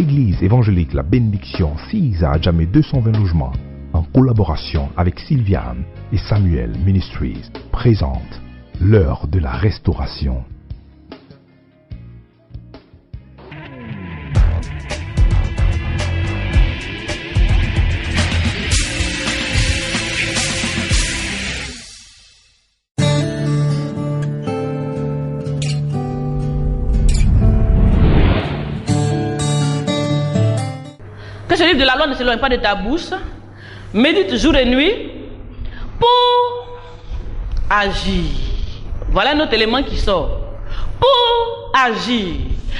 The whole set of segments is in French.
L'église évangélique La Bénédiction, 6 à Adjamé 220 logements, en collaboration avec Sylviane et Samuel Ministries, présente l'heure de la restauration. Que ce livre de la loi ne s'éloigne pas de ta bouche. Médite jour et nuit pour agir. Voilà un autre élément qui sort. Pour agir.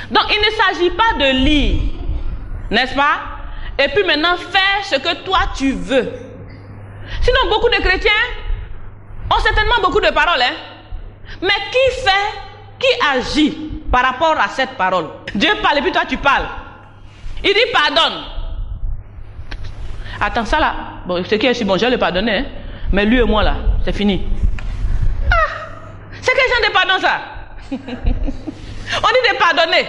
Donc il ne s'agit pas de lire, n'est-ce pas? Et puis maintenant faire ce que toi tu veux. Sinon beaucoup de chrétiens ont certainement beaucoup de paroles, hein? Mais qui fait, qui agit par rapport à cette parole? Dieu parle et puis toi tu parles. Il dit pardonne. Attends, ça là, bon, ce qui est si bon, je vais le pardonner, hein? Mais lui et moi là, c'est fini. Ah, c'est quel genre de pardon ça? On dit de pardonner.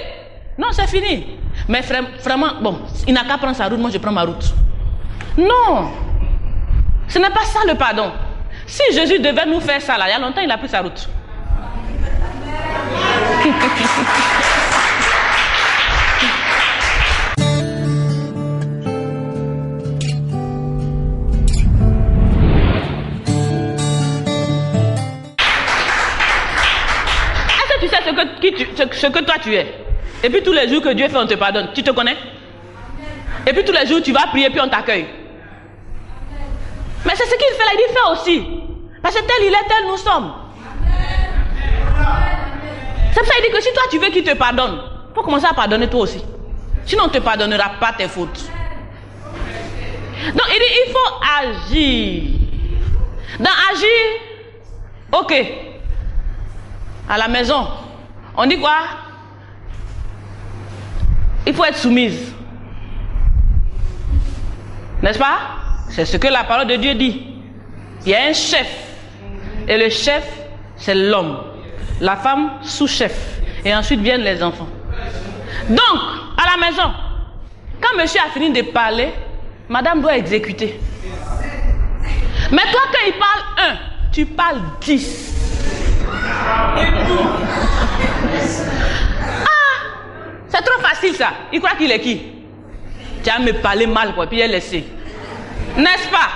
Non, c'est fini. Mais vraiment, bon, il n'a qu'à prendre sa route, moi je prends ma route. Non, ce n'est pas ça le pardon. Si Jésus devait nous faire ça là, il y a longtemps il a pris sa route. Ce que toi tu es. Et puis tous les jours que Dieu fait, on te pardonne. Tu te connais? Et puis tous les jours tu vas prier puis on t'accueille. Mais c'est ce qu'il fait là, il fait aussi. Parce que tel il est, tel nous sommes. C'est pour ça qu'il dit que si toi tu veux qu'il te pardonne, il faut commencer à pardonner toi aussi. Sinon on ne te pardonnera pas tes fautes. Donc il dit il faut agir. Dans agir, ok. À la maison, on dit quoi? Il faut être soumise. N'est-ce pas? C'est ce que la parole de Dieu dit. Il y a un chef. Et le chef, c'est l'homme. La femme, sous-chef. Et ensuite viennent les enfants. Donc, à la maison, quand monsieur a fini de parler, madame doit exécuter. Mais toi, quand il parle 1, tu parles 10. C'est trop facile ça. Il croit qu'il est qui? Tu vas me parler mal quoi, puis il est laissé. N'est-ce pas?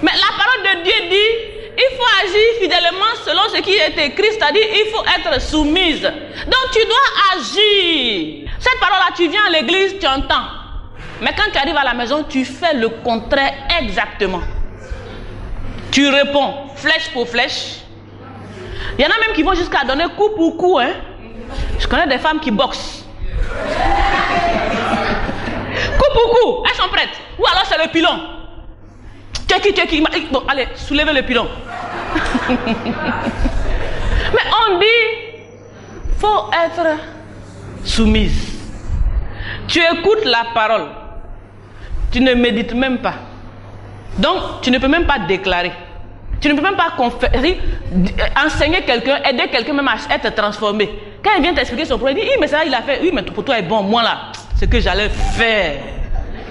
Mais la parole de Dieu dit, il faut agir fidèlement selon ce qui est écrit, c'est-à-dire il faut être soumise. Donc tu dois agir. Cette parole-là, tu viens à l'église, tu entends. Mais quand tu arrives à la maison, tu fais le contraire exactement. Tu réponds flèche pour flèche. Il y en a même qui vont jusqu'à donner coup pour coup, hein. Je connais des femmes qui boxent. Coup pour coup, elles sont prêtes. Ou alors c'est le pilon. Tcheki. Bon, allez, soulevez le pilon. Mais on dit, faut être soumise. Tu écoutes la parole. Tu ne médites même pas. Donc, tu ne peux même pas déclarer. Tu ne peux même pas enseigner quelqu'un, aider quelqu'un même à être transformé. Quand il vient t'expliquer son problème, il dit, mais ça il a fait, oui mais pour toi est bon, moi là, ce que j'allais faire,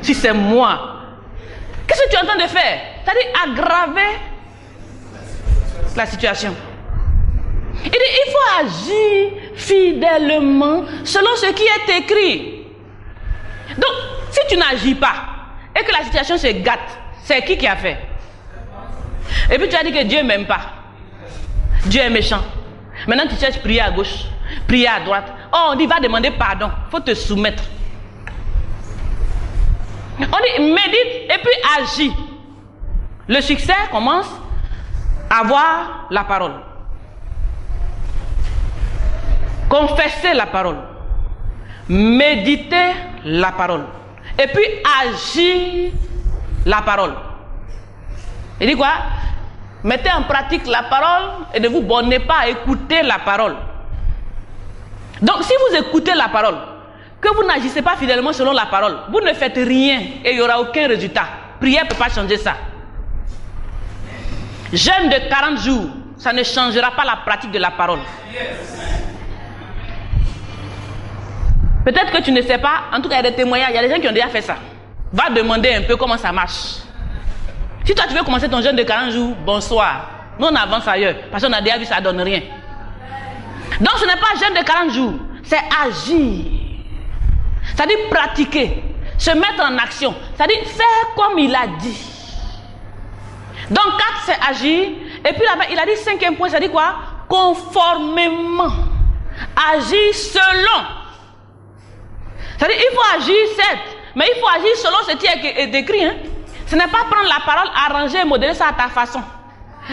si c'est moi. Qu'est-ce que tu es en train de faire? C'est-à-dire aggraver la situation. Il dit, il faut agir fidèlement selon ce qui est écrit. Donc, si tu n'agis pas et que la situation se gâte, c'est qui a fait? Et puis tu as dit que Dieu ne m'aime pas. Dieu est méchant. Maintenant tu cherches prier à gauche, prier à droite. Oh, on dit va demander pardon. Il faut te soumettre. On dit médite et puis agis. Le succès commence à voir la parole. Confesser la parole. Méditer la parole. Et puis agir la parole. Il dit quoi? Mettez en pratique la parole et ne vous bornez pas à écouter la parole. Donc si vous écoutez la parole, que vous n'agissez pas fidèlement selon la parole, vous ne faites rien et il n'y aura aucun résultat. Prière ne peut pas changer ça. Jeûne de 40 jours, ça ne changera pas la pratique de la parole. Peut-être que tu ne sais pas, en tout cas il y a des témoignages, il y a des gens qui ont déjà fait ça. Va demander un peu comment ça marche. Si toi tu veux commencer ton jeûne de 40 jours, bonsoir. Nous on avance ailleurs, parce qu'on a déjà vu ça ne donne rien. Donc ce n'est pas jeûne de 40 jours, c'est agir. C'est-à-dire pratiquer, se mettre en action, c'est-à-dire faire comme il a dit. Donc 4 c'est agir, et puis là-bas il a dit 5e point, c'est-à-dire quoi? Conformément. Agir selon. C'est-à-dire il faut agir certes, mais il faut agir selon ce qui est écrit. Hein? Ce n'est pas prendre la parole, arranger et modeler ça à ta façon.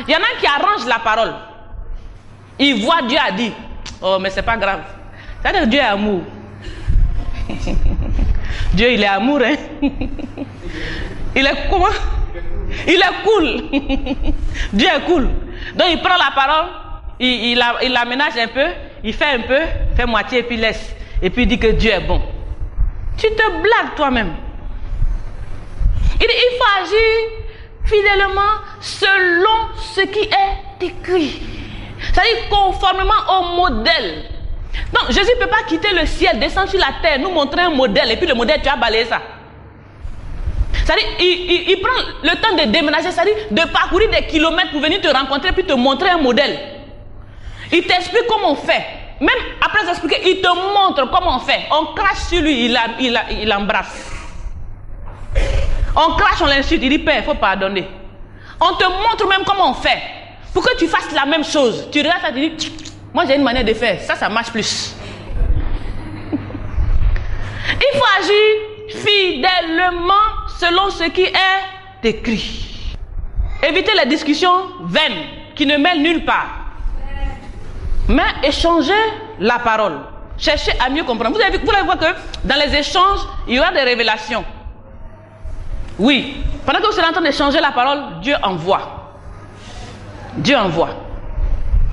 Il y en a qui arrangent la parole. Ils voient Dieu a dit. Oh mais c'est pas grave. C'est-à-dire que Dieu est amour. Dieu il est amour, hein. Il est comment? Il est cool. Dieu est cool. Donc il prend la parole, il l'aménage un peu, il fait un peu, fait moitié et puis laisse. Et puis il dit que Dieu est bon. Tu te blagues toi-même. Il dit il faut agir fidèlement selon ce qui est écrit. C'est-à-dire conformément au modèle. Donc Jésus ne peut pas quitter le ciel, descendre sur la terre, nous montrer un modèle et puis le modèle tu as balayé ça. C'est-à-dire il prend le temps de déménager, c'est-à-dire de parcourir des kilomètres pour venir te rencontrer puis te montrer un modèle. Il t'explique comment on fait. Même après s'expliquer, il te montre comment on fait. On crache sur lui, il embrasse. On crache, on l'insulte, il dit Père, il faut pardonner. On te montre même comment on fait. Pour que tu fasses la même chose. Tu regardes ça, tu dis moi j'ai une manière de faire, ça marche plus. Il faut agir fidèlement selon ce qui est écrit. Évitez les discussions vaines qui ne mènent nulle part. Mais échangez la parole. Cherchez à mieux comprendre. Vous allez voir que dans les échanges, il y aura des révélations. Oui. Pendant que vous êtes en train d'échanger la parole, Dieu envoie. Dieu envoie.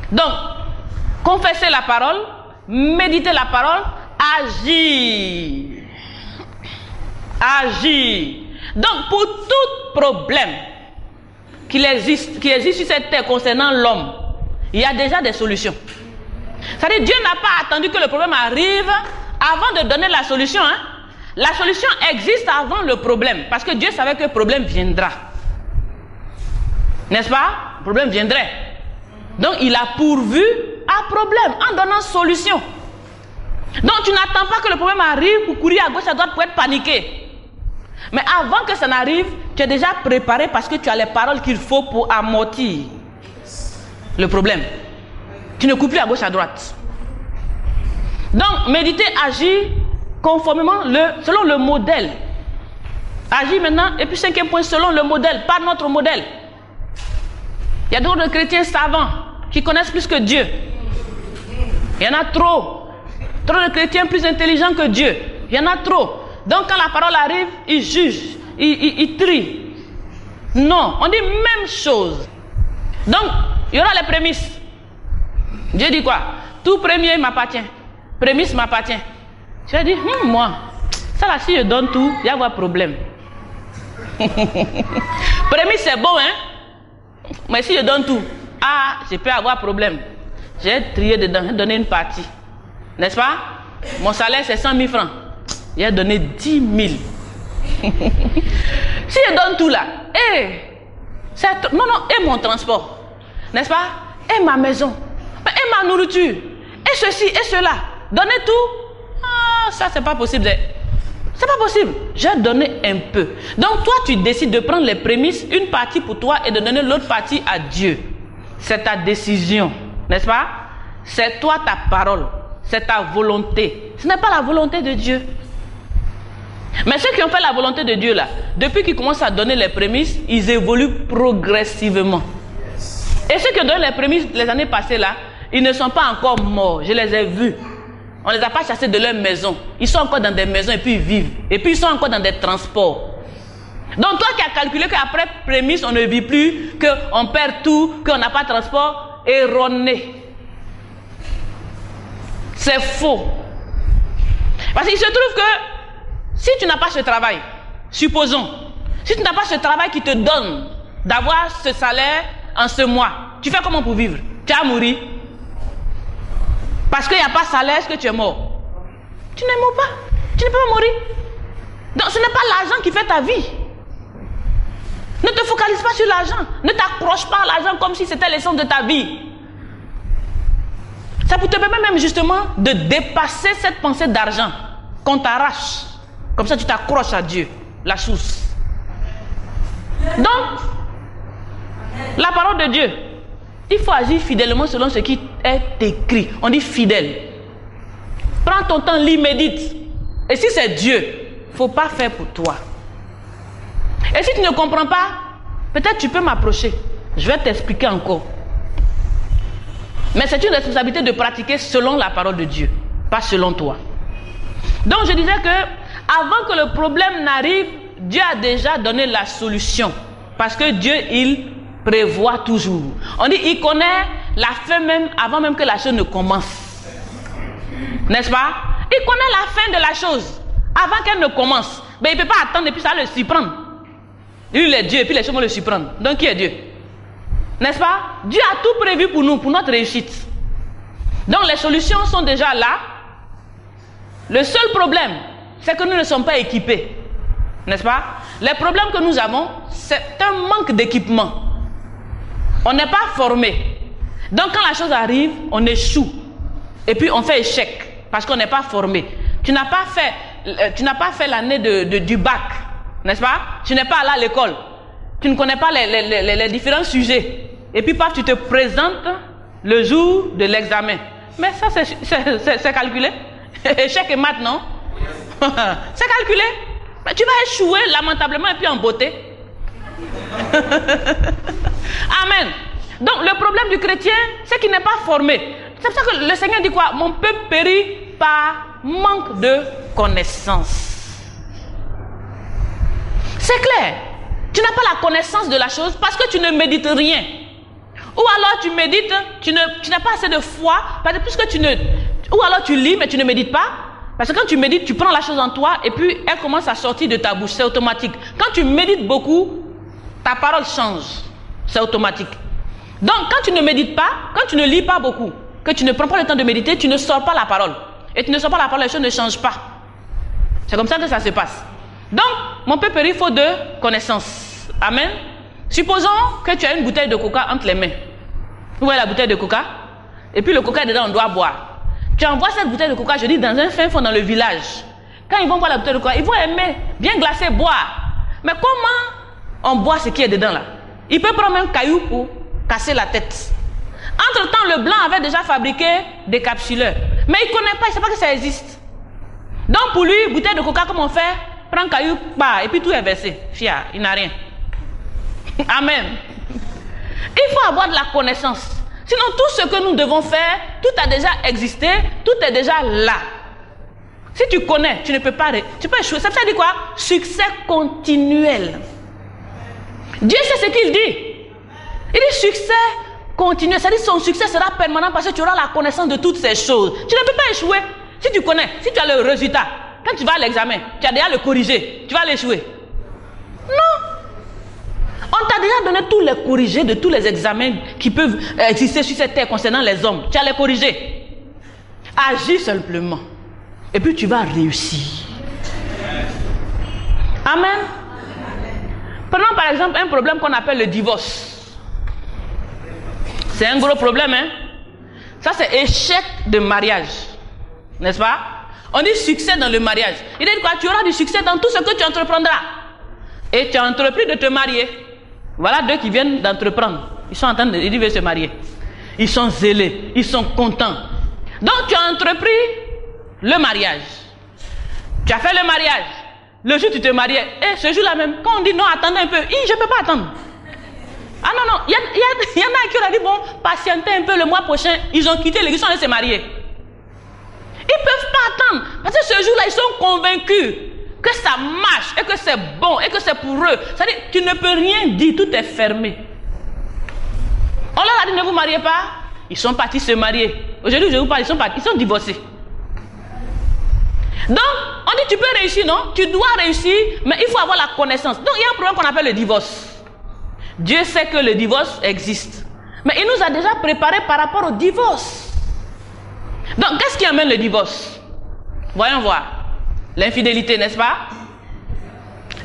Donc, confessez la parole, méditez la parole, agir. Agir. Donc, pour tout problème qui existe sur cette terre concernant l'homme, il y a déjà des solutions. C'est-à-dire Dieu n'a pas attendu que le problème arrive avant de donner la solution. Hein? La solution existe avant le problème. Parce que Dieu savait que le problème viendra. N'est-ce pas? Le problème viendrait. Donc il a pourvu à problème en donnant solution. Donc tu n'attends pas que le problème arrive pour courir à gauche à droite pour être paniqué. Mais avant que ça n'arrive, tu es déjà préparé parce que tu as les paroles qu'il faut pour amortir le problème. Tu ne cours plus à gauche à droite. Donc méditer, agir conformément selon le modèle. Agir maintenant, et puis 5e point, selon le modèle, pas notre modèle. Il y a d'autres chrétiens savants qui connaissent plus que Dieu. Il y en a trop. Trop de chrétiens plus intelligents que Dieu. Il y en a trop. Donc quand la parole arrive, ils jugent, ils trient. Non, on dit même chose. Donc, il y aura les prémices. Dieu dit quoi? Tout premier m'appartient. Prémisse m'appartient. Tu vas dire, moi, ça là, si je donne tout, il y a avoir problème. Prémisse c'est bon, hein? Mais si je donne tout, je peux avoir problème. J'ai trié dedans, j'ai donné une partie. N'est-ce pas? Mon salaire c'est 100 000 francs. J'ai donné 10 000. Si je donne tout là, et mon transport, n'est-ce pas? Et ma maison, et ma nourriture, et ceci, et cela. Donner tout, ça c'est pas possible. C'est pas possible. J'ai donné un peu. Donc toi tu décides de prendre les prémices, une partie pour toi et de donner l'autre partie à Dieu. C'est ta décision, n'est-ce pas? C'est toi ta parole, c'est ta volonté. Ce n'est pas la volonté de Dieu. Mais ceux qui ont fait la volonté de Dieu là, depuis qu'ils commencent à donner les prémices, ils évoluent progressivement. Et ceux qui ont donné les prémices les années passées là, ils ne sont pas encore morts. Je les ai vus. On ne les a pas chassés de leur maison. Ils sont encore dans des maisons et puis ils vivent. Et puis ils sont encore dans des transports. Donc toi qui as calculé qu'après prémisse, on ne vit plus, qu'on perd tout, qu'on n'a pas de transport, erroné. C'est faux. Parce qu'il se trouve que si tu n'as pas ce travail, supposons, si tu n'as pas ce travail qui te donne d'avoir ce salaire en ce mois, tu fais comment pour vivre? Tu vas mourir. Parce qu'il n'y a pas de salaire, est-ce que tu es mort? Tu n'aimes pas. Tu ne peux pas mourir. Donc ce n'est pas l'argent qui fait ta vie. Ne te focalise pas sur l'argent. Ne t'accroche pas à l'argent comme si c'était l'essence de ta vie. Ça te permet même justement de dépasser cette pensée d'argent qu'on t'arrache. Comme ça tu t'accroches à Dieu, la source. Donc, la parole de Dieu, il faut agir fidèlement selon ce qui est écrit. On dit fidèle. Prends ton temps, lis, médite. Et si c'est Dieu, il ne faut pas faire pour toi. Et si tu ne comprends pas, peut-être tu peux m'approcher. Je vais t'expliquer encore. Mais c'est une responsabilité de pratiquer selon la parole de Dieu, pas selon toi. Donc je disais que avant que le problème n'arrive, Dieu a déjà donné la solution. Parce que Dieu, il prévoit toujours. On dit, il connaît la fin même avant même que la chose ne commence. N'est-ce pas? Il connaît la fin de la chose avant qu'elle ne commence. Mais il ne peut pas attendre et puis ça va le surprendre. Lui, il est Dieu et puis les choses vont le surprendre. Donc qui est Dieu? N'est-ce pas? Dieu a tout prévu pour nous, pour notre réussite. Donc les solutions sont déjà là. Le seul problème, c'est que nous ne sommes pas équipés. N'est-ce pas? Les problèmes que nous avons, c'est un manque d'équipement. On n'est pas formé. Donc quand la chose arrive, on échoue. Et puis on fait échec. Parce qu'on n'est pas formé. Tu n'as pas fait l'année du bac. N'est-ce pas? Tu n'es pas allé à l'école. Tu ne connais pas les différents sujets. Et puis paf, tu te présentes le jour de l'examen. Mais ça c'est calculé. Échec et maths, non? C'est calculé. Mais tu vas échouer lamentablement et puis en beauté. Amen. Donc le problème du chrétien, c'est qu'il n'est pas formé. C'est pour ça que le Seigneur dit quoi? Mon peuple périt par manque de connaissance. C'est clair. Tu n'as pas la connaissance de la chose parce que tu ne médites rien. Ou alors tu médites, tu n'as pas assez de foi, parce que puisque tu ne... Ou alors tu lis mais tu ne médites pas. Parce que quand tu médites, tu prends la chose en toi et puis elle commence à sortir de ta bouche, c'est automatique. Quand tu médites beaucoup, ta parole change, c'est automatique. Donc quand tu ne médites pas, quand tu ne lis pas beaucoup, que tu ne prends pas le temps de méditer, tu ne sors pas la parole. Et tu ne sors pas la parole, les choses ne changent pas. C'est comme ça que ça se passe. Donc, mon peuple, il faut de connaissances. Amen. Supposons que tu as une bouteille de coca entre les mains. Vous voyez la bouteille de coca? Et puis le coca est dedans, on doit boire. Tu envoies cette bouteille de coca, je dis, dans un fin fond dans le village. Quand ils vont boire la bouteille de coca, ils vont aimer, bien glacé, boire. Mais comment on boit ce qui est dedans là? Il peut prendre un caillou pour casser la tête. Entre-temps, le blanc avait déjà fabriqué des capsuleurs. Mais il ne connaît pas, il ne sait pas que ça existe. Donc pour lui, bouteille de coca, comment on fait? Prends un caillou, bah, et puis tout est versé. Fia, il n'a rien. Amen. Il faut avoir de la connaissance. Sinon, tout ce que nous devons faire, tout a déjà existé, tout est déjà là. Si tu connais, tu ne peux pas... Tu peux échouer. Ça veut dire quoi? Succès continuel. Dieu sait ce qu'il dit. Il dit succès continuel. C'est-à-dire son succès sera permanent parce que tu auras la connaissance de toutes ces choses. Tu ne peux pas échouer. Si tu connais, si tu as le résultat, quand tu vas à l'examen, tu as déjà le corrigé, tu vas l'échouer. Non. On t'a déjà donné tous les corrigés de tous les examens qui peuvent exister sur cette terre concernant les hommes. Tu as les corrigés. Agis simplement. Et puis tu vas réussir. Amen. Prenons par exemple un problème qu'on appelle le divorce. C'est un gros problème, hein. Ça c'est échec de mariage. N'est-ce pas? On dit succès dans le mariage. Il dit quoi? Tu auras du succès dans tout ce que tu entreprendras. Et tu as entrepris de te marier. Voilà deux qui viennent d'entreprendre. Ils sont en train de ils veulent se marier. Ils sont zélés, ils sont contents. Donc tu as entrepris le mariage. Tu as fait le mariage. Le jour où tu te mariais, et ce jour-là même, quand on dit non, attendez un peu, je ne peux pas attendre. Ah non, non, il y en a qui ont dit bon, patientez un peu le mois prochain, ils ont quitté l'église, ils sont allés se marier. Ils ne peuvent pas attendre. Parce que ce jour-là, ils sont convaincus que ça marche, et que c'est bon, et que c'est pour eux. C'est-à-dire, tu ne peux rien dire, tout est fermé. On leur a dit, ne vous mariez pas. Ils sont partis se marier. Aujourd'hui, je vous parle, ils sont divorcés. Donc, on dit, tu peux réussir, non? Tu dois réussir, mais il faut avoir la connaissance. Donc, il y a un problème qu'on appelle le divorce. Dieu sait que le divorce existe. Mais il nous a déjà préparé par rapport au divorce. Donc, qu'est-ce qui amène le divorce? Voyons voir. L'infidélité, n'est-ce pas?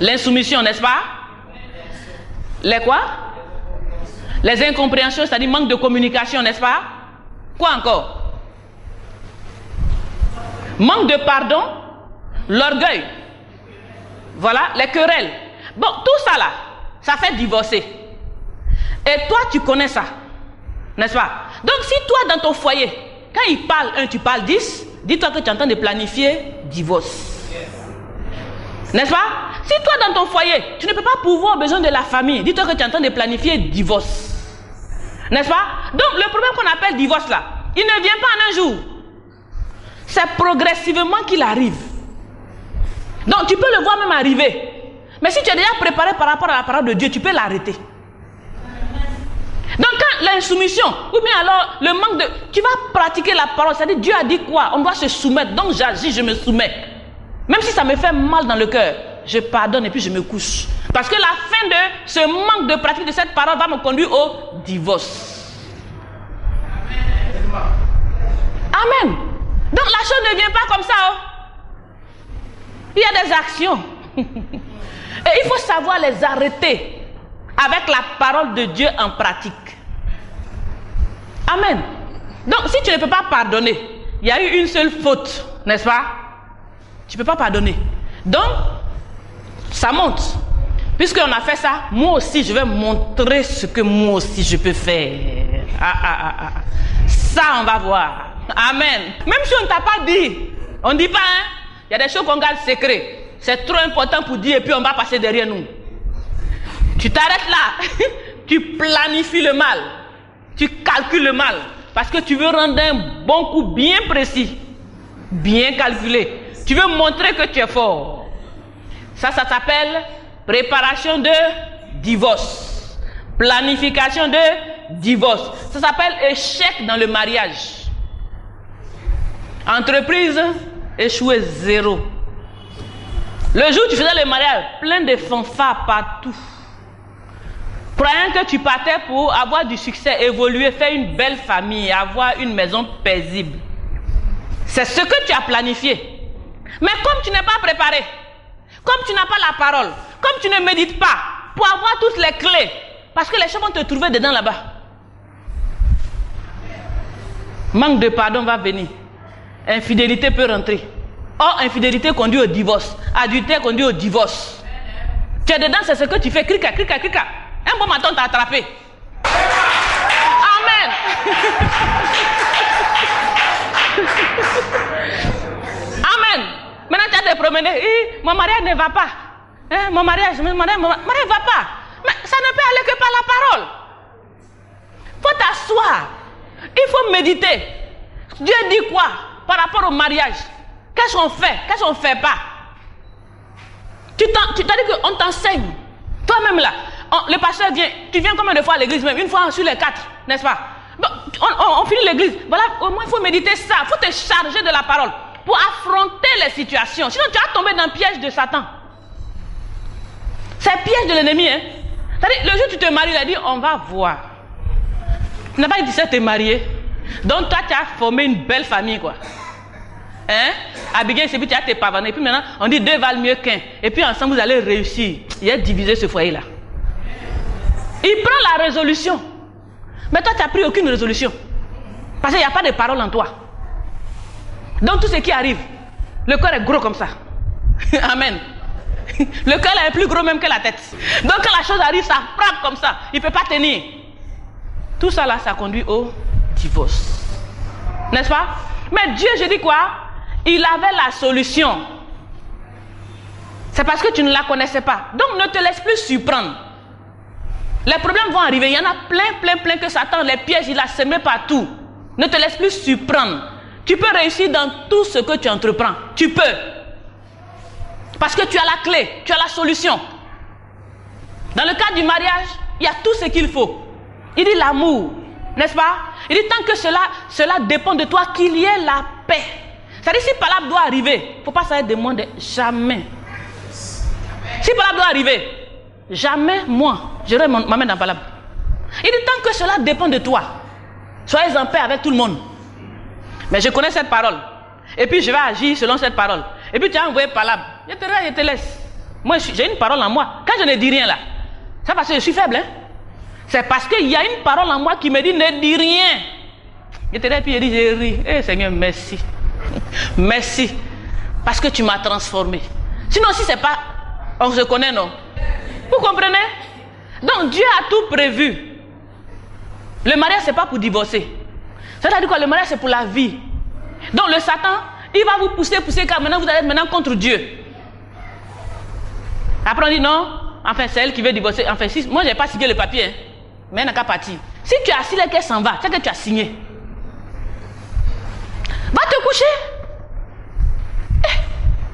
L'insoumission, n'est-ce pas? Les quoi? Les incompréhensions, c'est-à-dire manque de communication, n'est-ce pas? Quoi encore? Manque de pardon, l'orgueil. Voilà, les querelles. Bon, tout ça là, ça fait divorcer. Et toi, tu connais ça, n'est-ce pas? Donc, si toi, dans ton foyer, quand il parle 1, tu parles 10, dis-toi que tu es en train de planifier divorce. N'est-ce pas? Si toi, dans ton foyer, tu ne peux pas pourvoir aux besoins de la famille, dis-toi que tu es en train de planifier divorce. N'est-ce pas? Donc, le problème qu'on appelle divorce là, il ne vient pas en un jour. C'est progressivement qu'il arrive. Donc, tu peux le voir même arriver. Mais si tu es déjà préparé par rapport à la parole de Dieu, tu peux l'arrêter. Donc, quand l'insoumission, ou bien alors le manque de... Tu vas pratiquer la parole, c'est-à-dire Dieu a dit quoi? On doit se soumettre. Donc, j'agis, je me soumets. Même si ça me fait mal dans le cœur, je pardonne et puis je me couche. Parce que la fin de ce manque de pratique de cette parole va me conduire au divorce. Amen. Donc la chose ne vient pas comme ça. Oh. Il y a des actions. Et il faut savoir les arrêter avec la parole de Dieu en pratique. Amen. Donc si tu ne peux pas pardonner, il y a eu une seule faute, n'est-ce pas? Tu ne peux pas pardonner. Donc, ça monte. Puisqu'on a fait ça, moi aussi, je vais montrer ce que moi aussi je peux faire. Ça, on va voir. Amen. Même si on ne t'a pas dit, on ne dit pas, hein. Il y a des choses qu'on garde secret. C'est trop important pour dire et puis on va passer derrière nous. Tu t'arrêtes là. Tu planifies le mal. Tu calcules le mal. Parce que tu veux rendre un bon coup bien précis. Bien calculé. Tu veux montrer que tu es fort. Ça s'appelle préparation de divorce. Planification de divorce. Ça s'appelle échec dans le mariage. Entreprise, échoué 0. Le jour où tu faisais le mariage, plein de fanfares partout. Croyant que tu partais pour avoir du succès, évoluer, faire une belle famille, avoir une maison paisible. C'est ce que tu as planifié. Mais comme tu n'es pas préparé, comme tu n'as pas la parole, comme tu ne médites pas, pour avoir toutes les clés, parce que les gens vont te trouver dedans là-bas. Manque de pardon va venir. Infidélité peut rentrer. Or, infidélité conduit au divorce. Adultère conduit au divorce. Tu es dedans, c'est ce que tu fais. Crica, crica, crica. Un bon matin, t'as attrapé. Amen. Amen. Maintenant, tu as te promener. Mon mariage ne va pas. Hein, mon mariage ne va pas. Mais ça ne peut aller que par la parole. Il faut t'asseoir. Il faut méditer. Dieu dit quoi par rapport au mariage? Qu'est-ce qu'on fait? Qu'est-ce qu'on ne fait pas? Tu t'as dit qu'on t'enseigne. Toi-même là, le pasteur vient. Tu viens combien de fois à l'église même? Une fois sur les 4, n'est-ce pas? Bon, on finit l'église. Voilà, au moins il faut méditer ça. Il faut te charger de la parole pour affronter les situations. Sinon tu vas tomber dans le piège de Satan. C'est le piège de l'ennemi. Hein? C'est-à-dire, le jour où tu te maries, il a dit on va voir. Tu n'as pas dit ça, tu es marié. Donc toi tu as formé une belle famille quoi. Hein? Abigail, c'est puis tu as tes pavanes. Et puis maintenant, on dit 2 valent mieux qu'1. Et puis ensemble, vous allez réussir. Il a divisé ce foyer-là. Il prend la résolution. Mais toi, tu n'as pris aucune résolution. Parce qu'il n'y a pas de parole en toi. Donc tout ce qui arrive, le corps est gros comme ça. Amen. Le cœur est plus gros même que la tête. Donc quand la chose arrive, ça frappe comme ça. Il ne peut pas tenir. Tout ça là, ça conduit au divorce. N'est-ce pas? Mais Dieu, je dis quoi? Il avait la solution. C'est parce que tu ne la connaissais pas. Donc ne te laisse plus surprendre. Les problèmes vont arriver. Il y en a plein que Satan, les pièges, il a semé partout. Ne te laisse plus surprendre. Tu peux réussir dans tout ce que tu entreprends. Tu peux. Parce que tu as la clé, tu as la solution. Dans le cadre du mariage, il y a tout ce qu'il faut. Il dit l'amour, n'est-ce pas? Il dit tant que cela dépend de toi, qu'il y ait la paix. C'est-à-dire si Palab doit arriver, il ne faut pas s'arrêter de demander jamais. Si Palab doit arriver, jamais moi, je remets ma main dans Palab. Il dit tant que cela dépend de toi, soyez en paix avec tout le monde. Mais je connais cette parole. Et puis je vais agir selon cette parole. Et puis tu as envoyé palabre. Je te laisse. Moi, j'ai une parole en moi. Quand je ne dis rien là, c'est parce que je suis faible. Hein? C'est parce qu'il y a une parole en moi qui me dit ne dis rien. Je te laisse, puis je dis, je ris. Eh Seigneur, merci. Merci. Parce que tu m'as transformé. Sinon, si c'est pas, on se connaît, non? Vous comprenez? Donc Dieu a tout prévu. Le mariage, c'est pas pour divorcer. C'est-à-dire quoi? Le mariage, c'est pour la vie. Donc le Satan, il va vous pousser, car maintenant vous allez être maintenant contre Dieu. Après on dit non, enfin c'est elle qui veut divorcer. Enfin si, moi j'ai pas signé le papier, hein, mais elle n'a qu'à partir. Si tu as signé qu'elle s'en va, c'est que tu as signé. Va te coucher.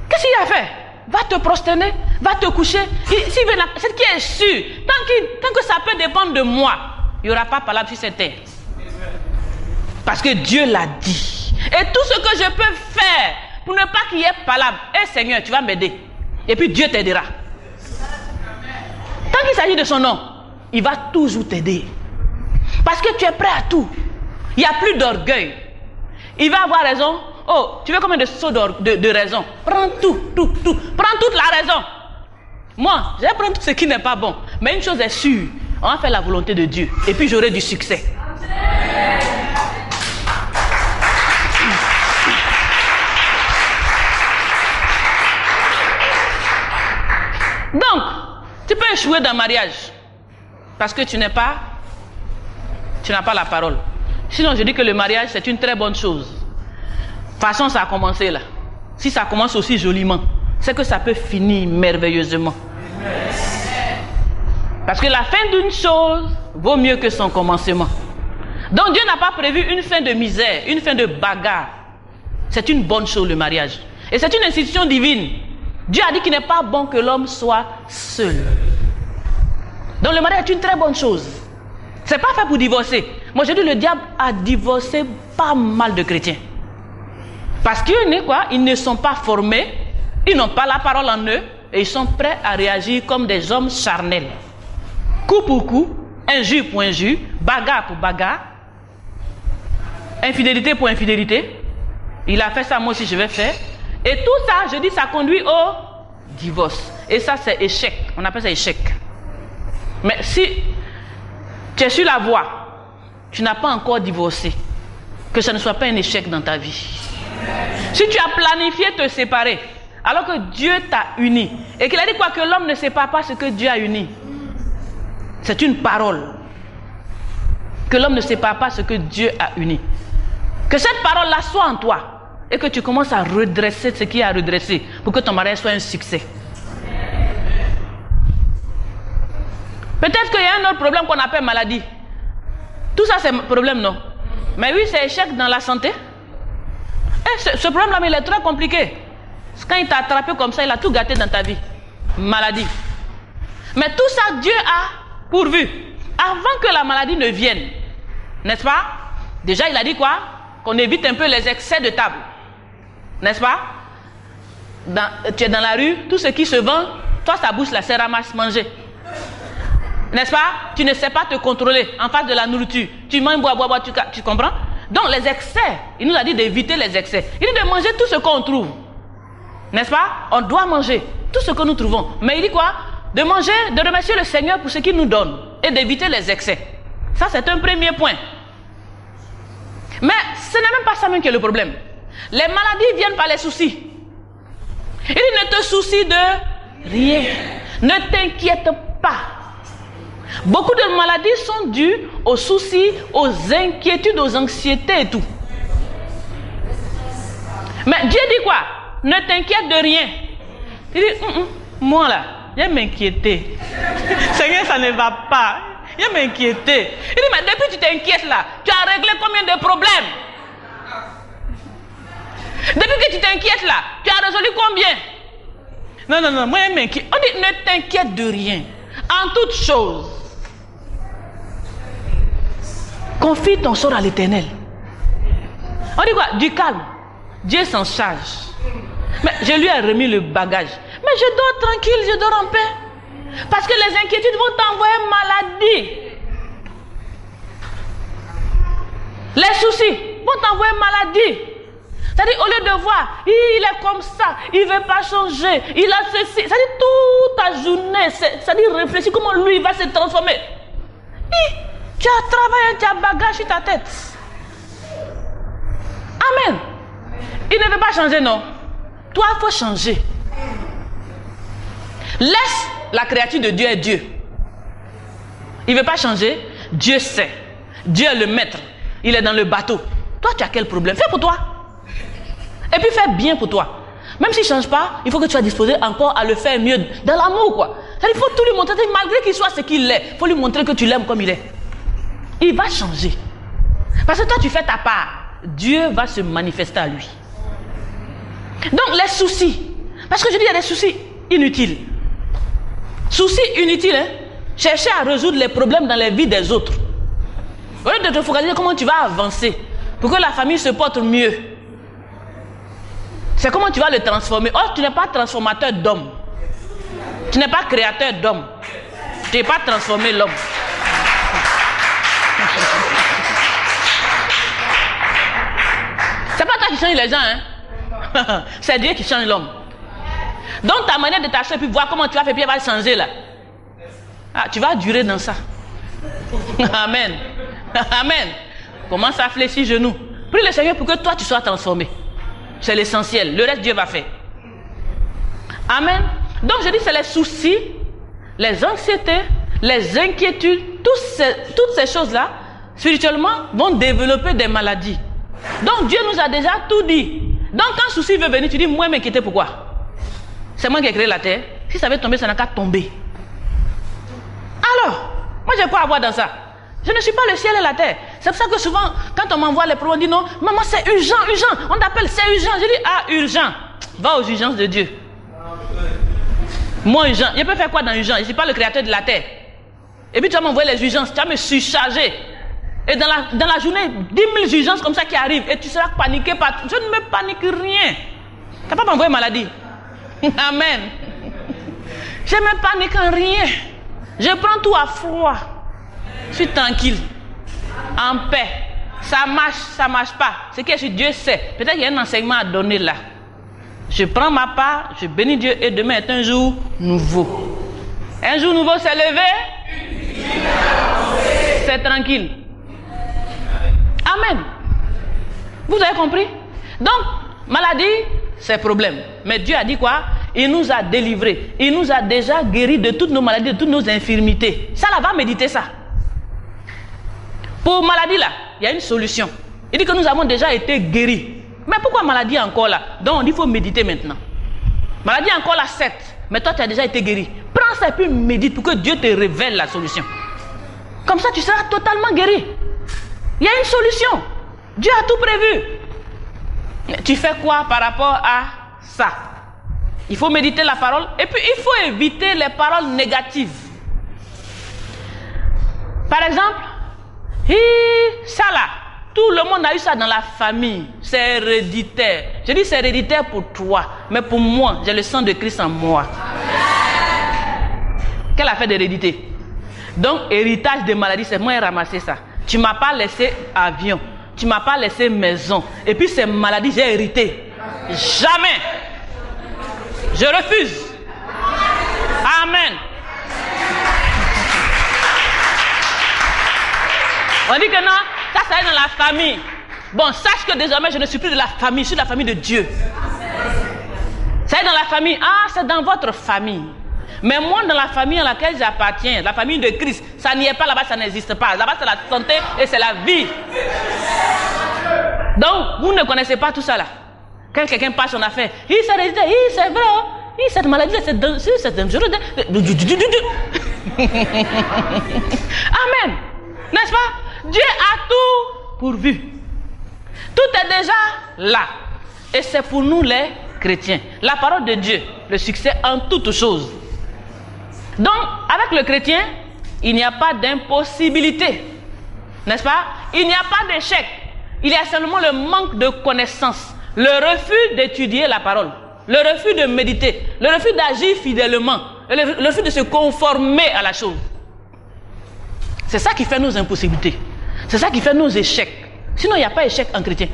Qu'est-ce qu'il a fait? Va te prosterner, va te coucher. C'est qui est sûr. Tant que ça peut dépendre de moi, il n'y aura pas palabre sur cette terre. Parce que Dieu l'a dit. Et tout ce que je peux faire pour ne pas qu'il y ait palabre, Seigneur, tu vas m'aider. Et puis Dieu t'aidera. Tant qu'il s'agit de son nom, il va toujours t'aider. Parce que tu es prêt à tout. Il n'y a plus d'orgueil. Il va avoir raison. Oh, tu veux combien de sauts de raison? Prends tout. Prends toute la raison. Moi, je vais prendre tout ce qui n'est pas bon. Mais une chose est sûre, on va faire la volonté de Dieu. Et puis j'aurai du succès. Donc, tu peux échouer dans le mariage parce que tu n'as pas la parole. Sinon, je dis que le mariage, c'est une très bonne chose. De toute façon, ça a commencé là. Si ça commence aussi joliment, c'est que ça peut finir merveilleusement. Parce que la fin d'une chose vaut mieux que son commencement. Donc, Dieu n'a pas prévu une fin de misère, une fin de bagarre. C'est une bonne chose, le mariage. Et c'est une institution divine. Dieu a dit qu'il n'est pas bon que l'homme soit seul. Donc le mariage est une très bonne chose. C'est pas fait pour divorcer. Moi je dis le diable a divorcé pas mal de chrétiens. Parce qu'ils ne sont pas formés, ils n'ont pas la parole en eux et ils sont prêts à réagir comme des hommes charnels. Coup pour coup, injure pour injure, bagarre pour bagarre, infidélité pour infidélité. Il a fait ça, moi aussi je vais faire. Et tout ça, je dis, ça conduit au divorce. Et ça, c'est échec. On appelle ça échec. Mais si tu es sur la voie, tu n'as pas encore divorcé, que ça ne soit pas un échec dans ta vie. Si tu as planifié te séparer, alors que Dieu t'a uni, et qu'il a dit quoi? Que l'homme ne sépare pas ce que Dieu a uni. C'est une parole. Que l'homme ne sépare pas ce que Dieu a uni. Que cette parole-là soit en toi. Et que tu commences à redresser ce qui est à redresser pour que ton mariage soit un succès. Peut-être qu'il y a un autre problème qu'on appelle maladie. Tout ça c'est un problème, non? Mais oui, c'est échec dans la santé. Et ce problème-là, il est très compliqué. Quand il t'a attrapé comme ça, il a tout gâté dans ta vie. Maladie. Mais tout ça, Dieu a pourvu. Avant que la maladie ne vienne. N'est-ce pas? Déjà, il a dit quoi? Qu'on évite un peu les excès de table. N'est-ce pas? Tu es dans la rue, tout ce qui se vend, toi ta bouche là, c'est ramasse manger. N'est-ce pas? Tu ne sais pas te contrôler en face de la nourriture. Tu manges, bois, tu comprends? Donc les excès, il nous a dit d'éviter les excès. Il dit de manger tout ce qu'on trouve. N'est-ce pas? On doit manger tout ce que nous trouvons. Mais il dit quoi? De manger, de remercier le Seigneur pour ce qu'il nous donne et d'éviter les excès. Ça c'est un premier point. Mais ce n'est même pas ça même qui est le problème. Les maladies viennent par les soucis. Il dit ne te soucie de rien. Ne t'inquiète pas. Beaucoup de maladies sont dues aux soucis, aux inquiétudes, aux anxiétés et tout. Mais Dieu dit quoi? Ne t'inquiète de rien. Il dit, moi là, je vais m'inquiéter. Seigneur, ça ne va pas. Je vais m'inquiéter. Il dit, mais depuis que tu t'inquiètes là, tu as réglé combien de problèmes? Depuis que tu t'inquiètes là, tu as résolu combien? Non, moi je m'inquiète. On dit, ne t'inquiète de rien. En toute chose, confie ton sort à l'Éternel. On dit quoi? Du calme. Dieu s'en charge. Mais je lui ai remis le bagage. Mais je dors tranquille, je dors en paix. Parce que les inquiétudes vont t'envoyer maladie. Les soucis vont t'envoyer maladie. C'est-à-dire, au lieu de voir, il est comme ça, il ne veut pas changer, il a ceci. C'est-à-dire, toute ta journée, c'est-à-dire, réfléchir comment lui va se transformer. Tu as travaillé, tu as bagage sur ta tête. Amen. Il ne veut pas changer, non. Toi, il faut changer. Laisse la créature de Dieu est Dieu. Il ne veut pas changer. Dieu sait. Dieu est le maître. Il est dans le bateau. Toi, tu as quel problème? Fais pour toi. Et puis fais bien pour toi. Même s'il ne change pas, il faut que tu sois disposé encore à le faire mieux. Dans l'amour, quoi. Il faut tout lui montrer. Malgré qu'il soit ce qu'il est, il faut lui montrer que tu l'aimes comme il est. Il va changer. Parce que toi, tu fais ta part. Dieu va se manifester à lui. Donc, les soucis. Parce que je dis, il y a des soucis inutiles. Soucis inutiles, hein? Chercher à résoudre les problèmes dans les vies des autres. Au lieu de te focaliser comment tu vas avancer pour que la famille se porte mieux. C'est comment tu vas le transformer. Or, tu n'es pas transformateur d'homme. Tu n'es pas créateur d'homme. Tu n'es pas transformé l'homme. C'est pas toi qui change les gens, hein? C'est Dieu qui change l'homme. Donc ta manière de t'acheter puis voir comment tu vas faire, puis elle va changer là. Ah, tu vas durer dans ça. Amen. Amen. Commence à fléchir genoux. Prie le Seigneur pour que toi tu sois transformé. C'est l'essentiel. Le reste Dieu va faire. Amen. Donc je dis c'est les soucis, les anxiétés, les inquiétudes, toutes ces choses-là, spirituellement, vont développer des maladies. Donc Dieu nous a déjà tout dit. Donc quand souci veut venir, tu dis, moi m'inquiéter pourquoi? C'est moi qui ai créé la terre. Si ça veut tomber, ça n'a qu'à tomber. Alors, moi je peux avoir dans ça. Je ne suis pas le ciel et la terre. C'est pour ça que souvent, quand on m'envoie les problèmes, on dit non, maman c'est urgent, urgent. On t'appelle, c'est urgent. Je dis, ah, urgent. Va aux urgences de Dieu. Moi, urgent. Je peux faire quoi dans l'urgence? Je ne suis pas le créateur de la terre. Et puis tu vas m'envoyer les urgences, tu vas me surcharger. Et dans la journée, 10 000 urgences comme ça qui arrivent. Et tu seras paniqué par tout. Je ne me panique rien. Tu n'as pas m'envoyer maladie. Amen. Je ne me panique en rien. Je prends tout à froid. Je suis tranquille. En paix. Ça marche pas. Ce que Dieu sait. Peut-être qu'il y a un enseignement à donner là. Je prends ma part, je bénis Dieu et demain est un jour nouveau. Un jour nouveau s'est levé. C'est tranquille. Amen. Vous avez compris? Donc, maladie, c'est problème. Mais Dieu a dit quoi? Il nous a délivrés. Il nous a déjà guéris de toutes nos maladies, de toutes nos infirmités. Ça, là, va méditer ça. Pour maladie, là, il y a une solution. Il dit que nous avons déjà été guéris. Mais pourquoi maladie encore là? Donc, il faut méditer maintenant. Maladie encore là, certes. Mais toi, tu as déjà été guéri. Prends ça et puis médite pour que Dieu te révèle la solution. Comme ça, tu seras totalement guéri. Il y a une solution. Dieu a tout prévu. Tu fais quoi par rapport à ça? Il faut méditer la parole. Et puis, il faut éviter les paroles négatives. Par exemple, ça là, tout le monde a eu ça dans la famille. C'est héréditaire. Je dis c'est héréditaire pour toi. Mais pour moi, j'ai le sang de Christ en moi. Quelle affaire d'hérédité? Donc, héritage de maladie, c'est moi qui ai ramassé ça. Tu ne m'as pas laissé avion. Tu ne m'as pas laissé maison. Et puis ces maladies, j'ai hérité. Jamais. Je refuse. Amen. On dit que non, ça est dans la famille. Bon, sache que désormais, je ne suis plus de la famille, je suis de la famille de Dieu. Ça est dans la famille. Ah, c'est dans votre famille. Mais moi, dans la famille à laquelle j'appartiens, la famille de Christ, ça n'y est pas là-bas, ça n'existe pas. Là-bas, c'est la santé et c'est la vie. Donc, vous ne connaissez pas tout ça là. Quand quelqu'un passe son affaire, c'est héréditaire, c'est vrai, cette maladie, c'est dangereux. Amen. N'est-ce pas? Dieu a tout pourvu. Tout est déjà là. Et c'est pour nous les chrétiens. La parole de Dieu, le succès en toutes choses. Donc, avec le chrétien, il n'y a pas d'impossibilité. N'est-ce pas? Il n'y a pas d'échec. Il y a seulement le manque de connaissance. Le refus d'étudier la parole. Le refus de méditer. Le refus d'agir fidèlement. Le refus de se conformer à la chose. C'est ça qui fait nos impossibilités. C'est ça qui fait nos échecs. Sinon, il n'y a pas d'échec en chrétien.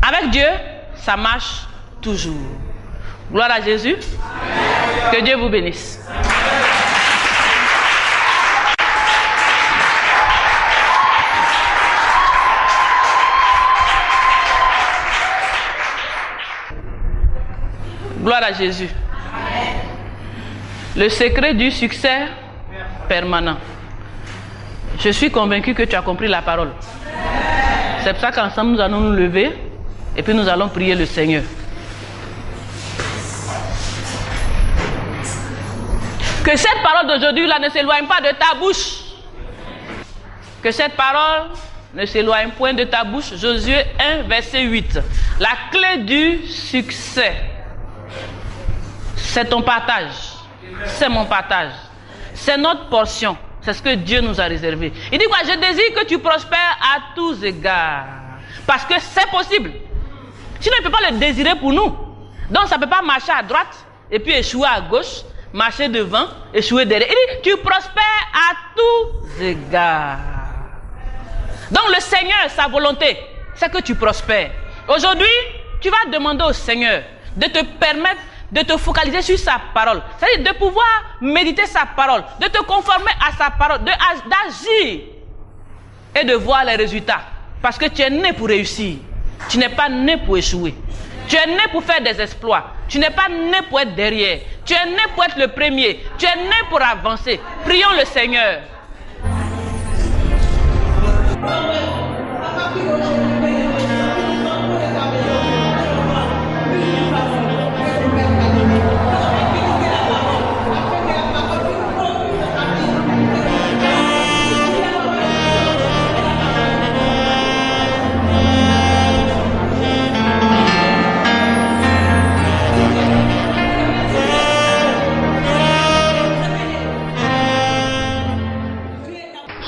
Avec Dieu, ça marche toujours. Gloire à Jésus. Amen. Que Dieu vous bénisse. Gloire à Jésus. Amen. Le secret du succès permanent. Je suis convaincu que tu as compris la parole. C'est pour ça qu'ensemble nous allons nous lever et puis nous allons prier le Seigneur. Que cette parole d'aujourd'hui-là ne s'éloigne pas de ta bouche. Que cette parole ne s'éloigne point de ta bouche. Josué 1, verset 8. La clé du succès, c'est ton partage. C'est mon partage. C'est notre portion. C'est ce que Dieu nous a réservé. Il dit quoi? Je désire que tu prospères à tous égards. Parce que c'est possible. Sinon, il ne peut pas le désirer pour nous. Donc, ça ne peut pas marcher à droite et puis échouer à gauche, marcher devant, échouer derrière. Il dit, tu prospères à tous égards. Donc, le Seigneur, sa volonté, c'est que tu prospères. Aujourd'hui, tu vas demander au Seigneur de te permettre de te focaliser sur sa parole. C'est-à-dire de pouvoir méditer sa parole, de te conformer à sa parole, d'agir et de voir les résultats. Parce que tu es né pour réussir. Tu n'es pas né pour échouer. Tu es né pour faire des exploits. Tu n'es pas né pour être derrière. Tu es né pour être le premier. Tu es né pour avancer. Prions le Seigneur.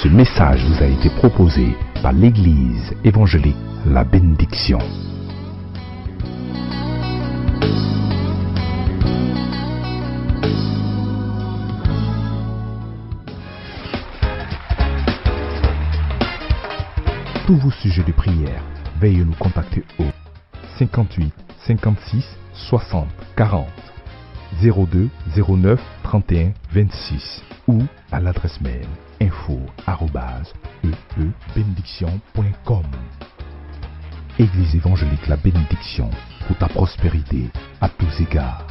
Ce message vous a été proposé par l'Église évangélique La Bénédiction. Tous vos sujets de prière, veuillez nous contacter au 58 56 60 40 02 09 31 26 ou à l'adresse mail info@eebénédiction.com. Église évangélique La Bénédiction, pour ta prospérité à tous égards.